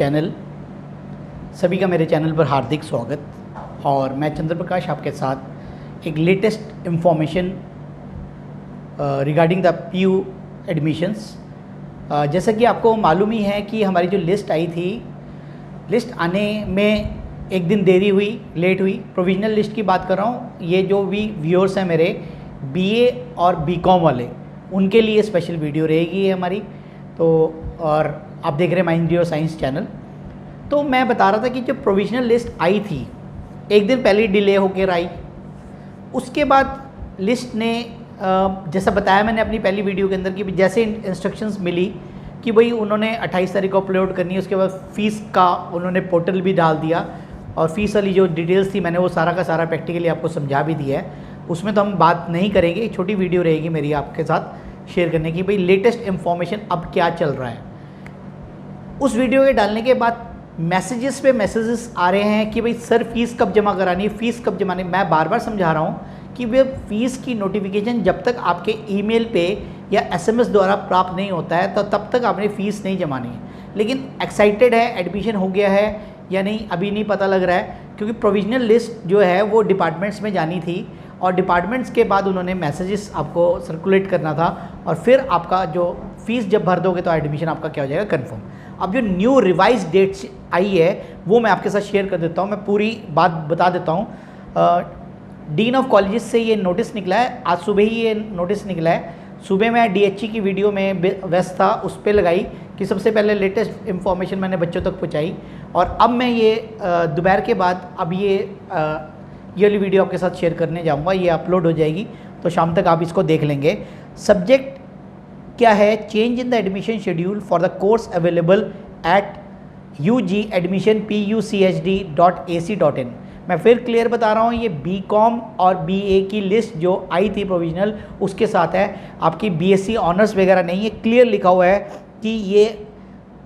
Channel. सभी का मेरे चैनल पर हार्दिक स्वागत। और मैं चंद्र प्रकाश आपके साथ एक latest information regarding the PU admissions. जैसा कि आपको मालूम ही है कि हमारी जो लिस्ट आई थी, लिस्ट आने में एक दिन देरी हुई, लेट हुई। प्रोविजनल लिस्ट की बात कर रहा हूँ। ये जो भी व्यूअर्स हैं मेरे बीए और बीकॉम वाले, उनके लिए स्पेशल वीडियो रहेगी ये हमारी। तो और आप देख रहे हैं माइंड योर साइंस चैनल। तो मैं बता रहा था कि जो प्रोविजनल लिस्ट आई थी, एक दिन पहले डिले होकर आई। उसके बाद लिस्ट ने जैसा बताया मैंने अपनी पहली वीडियो के अंदर कि जैसे इंस्ट्रक्शंस मिली कि भाई उन्होंने 28 तारीख को अपलोड करनी है। उसके बाद फ़ीस का उन्होंने पोर्टल भी डाल दिया और फ़ीस वाली जो डिटेल्स थी मैंने वो सारा का सारा प्रैक्टिकली आपको समझा भी दिया है। उसमें तो हम बात नहीं करेंगे, एक छोटी वीडियो रहेगी मेरी आपके साथ शेयर करने की, भाई लेटेस्ट इन्फॉर्मेशन अब क्या चल रहा है। उस वीडियो के डालने के बाद मैसेजेस पे मैसेजेस आ रहे हैं कि भाई सर फ़ीस कब जमा करानी है, फ़ीस कब जमा नहीं। मैं बार बार समझा रहा हूँ कि वे फ़ीस की नोटिफिकेशन जब तक आपके ईमेल पे या एसएमएस द्वारा प्राप्त नहीं होता है तो तब तक आपने फ़ीस नहीं जमानी है। लेकिन एक्साइटेड है, एडमिशन हो गया है या नहीं अभी नहीं पता लग रहा है, क्योंकि प्रोविजनल लिस्ट जो है वो डिपार्टमेंट्स में जानी थी और डिपार्टमेंट्स के बाद उन्होंने मैसेजेस आपको सर्कुलेट करना था और फिर आपका जो फ़ीस जब भर दोगे तो एडमिशन आपका क्या हो जाएगा, कन्फर्म। अब जो न्यू रिवाइज डेट्स आई है वो मैं आपके साथ शेयर कर देता हूँ। मैं पूरी बात बता देता हूँ। डीन ऑफ कॉलेजेस से ये नोटिस निकला है, आज सुबह ही ये नोटिस निकला है। सुबह मैं डीएचई की वीडियो में व्यस्त था, उस पर लगाई कि सबसे पहले लेटेस्ट इन्फॉर्मेशन मैंने बच्चों तक पहुँचाई। और अब मैं ये दोपहर के बाद अब ये वाली वीडियो आपके साथ शेयर करने जाऊँगा। ये अपलोड हो जाएगी तो शाम तक आप इसको देख लेंगे। सब्जेक्ट क्या है, change in the admission schedule for the course available at ugadmissionpuchd.ac.in। मैं फिर क्लियर बता रहा हूँ, ये बीकॉम और बीए की लिस्ट जो आई थी प्रोविजनल उसके साथ है, आपकी बीएससी ऑनर्स वगैरह नहीं है। क्लियर लिखा हुआ है कि ये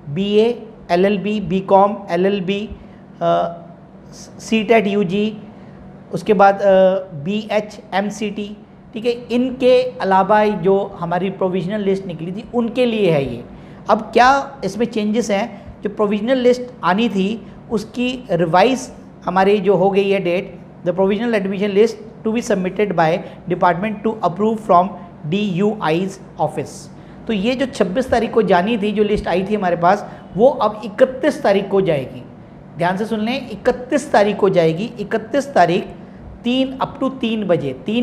BA, LLB, BCom, LLB, CTET UG, उसके बाद बीएच, एमसीटी, ठीक है। इनके अलावा जो हमारी प्रोविजनल लिस्ट निकली थी उनके लिए है ये। अब क्या इसमें चेंजेस हैं, जो प्रोविजनल लिस्ट आनी थी उसकी रिवाइज हमारी जो हो गई है date, the provisional admission list to be submitted by department to approve from DUI's office. तो ये जो 26 तारीख को जानी थी, जो लिस्ट आई थी हमारे पास, वो अब 31 तारीख को जाएगी। ध्यान से सुन लें, 31 तारीख को जाएगी। 31 तारीख 3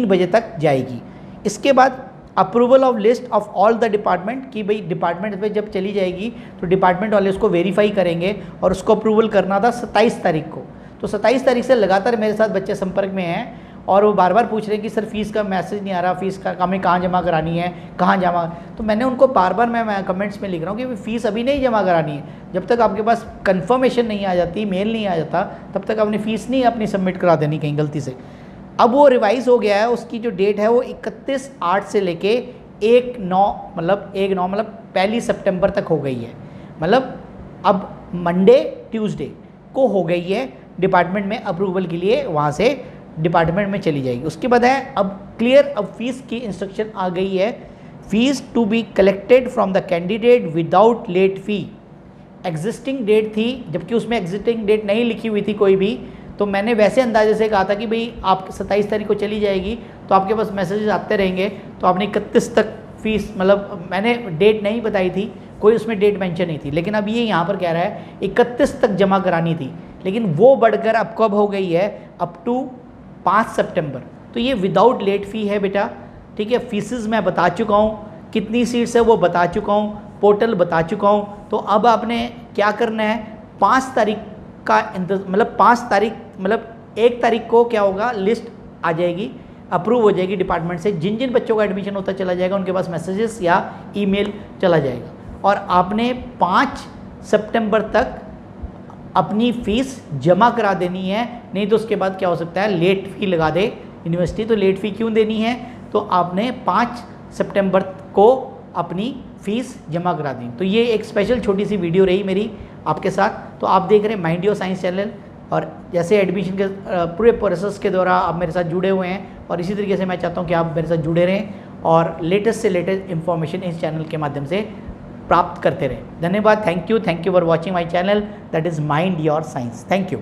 बजे तक जाएगी। इसके बाद approval of list of all the department, कि भाई डिपार्टमेंट पे जब चली जाएगी तो डिपार्टमेंट वाले उसको वेरीफाई करेंगे और उसको अप्रूवल करना था 27 तारीख को। तो 27 तारीख से लगातार मेरे साथ बच्चे संपर्क में हैं और वो बार बार पूछ रहे हैं कि सर फ़ीस का मैसेज नहीं आ रहा, फ़ीस का हमें कहाँ जमा करानी है, कहाँ जमा। तो मैंने उनको बार बार मैं कमेंट्स में लिख रहा हूँ कि फ़ीस अभी नहीं जमा करानी है। जब तक आपके पास कंफर्मेशन नहीं आ जाती, मेल नहीं आ जाता, तब तक आपने फ़ीस नहीं अपनी सबमिट करा देनी कहीं गलती से। अब वो रिवाइज़ हो गया है, उसकी जो डेट है वो 31/8 से लेके 1/9 मतलब 1 सितंबर तक हो गई है। मतलब अब मंडे ट्यूसडे को हो गई है डिपार्टमेंट में अप्रूवल के लिए, वहाँ से डिपार्टमेंट में चली जाएगी। उसके बाद है अब क्लियर, अब फीस की इंस्ट्रक्शन आ गई है। Fees to be collected from the candidate without late fee. Existing date थी, जबकि उसमें एग्जिस्टिंग डेट नहीं लिखी हुई थी कोई भी, तो मैंने वैसे अंदाजे से कहा था कि भाई आप 27 तारीख को चली जाएगी तो आपके पास मैसेजेस आते रहेंगे, तो आपने 31 तक फ़ीस, मतलब मैंने डेट नहीं बताई थी, कोई उसमें डेट मेंशन नहीं थी। लेकिन अब ये यहाँ पर कह रहा है 31 तक जमा करानी थी, लेकिन वो बढ़कर अब कब हो गई है, अप टू 5 सितंबर। तो ये विदाउट लेट फ़ी है बेटा, ठीक है। फीसेस मैं बता चुका हूँ, कितनी सीट्स है वो बता चुका हूँ, पोर्टल बता चुका हूँ। तो अब आपने क्या करना है, 5 तारीख का मतलब 5 तारीख मतलब 1 तारीख को क्या होगा, लिस्ट आ जाएगी, अप्रूव हो जाएगी डिपार्टमेंट से। जिन जिन बच्चों का एडमिशन होता चला जाएगा उनके पास मैसेजेस या ईमेल चला जाएगा और आपने 5 सितंबर तक अपनी फ़ीस जमा करा देनी है। नहीं तो उसके बाद क्या हो सकता है, लेट फ़ी लगा दे यूनिवर्सिटी। तो लेट फ़ी क्यों देनी है, तो आपने 5 सितंबर को अपनी फ़ीस जमा करा दी। तो ये एक स्पेशल छोटी सी वीडियो रही मेरी आपके साथ। तो आप देख रहे हैं माइंड योर साइंस चैनल, और जैसे एडमिशन के पूरे प्रोसेस के दौरान आप मेरे साथ जुड़े हुए हैं और इसी तरीके से मैं चाहता हूँ कि आप मेरे साथ जुड़े रहें और लेटेस्ट से लेटेस्ट इन्फॉर्मेशन इस चैनल के माध्यम से प्राप्त करते रहें। धन्यवाद। Thank you for watching my channel, that is mind your science. Thank you.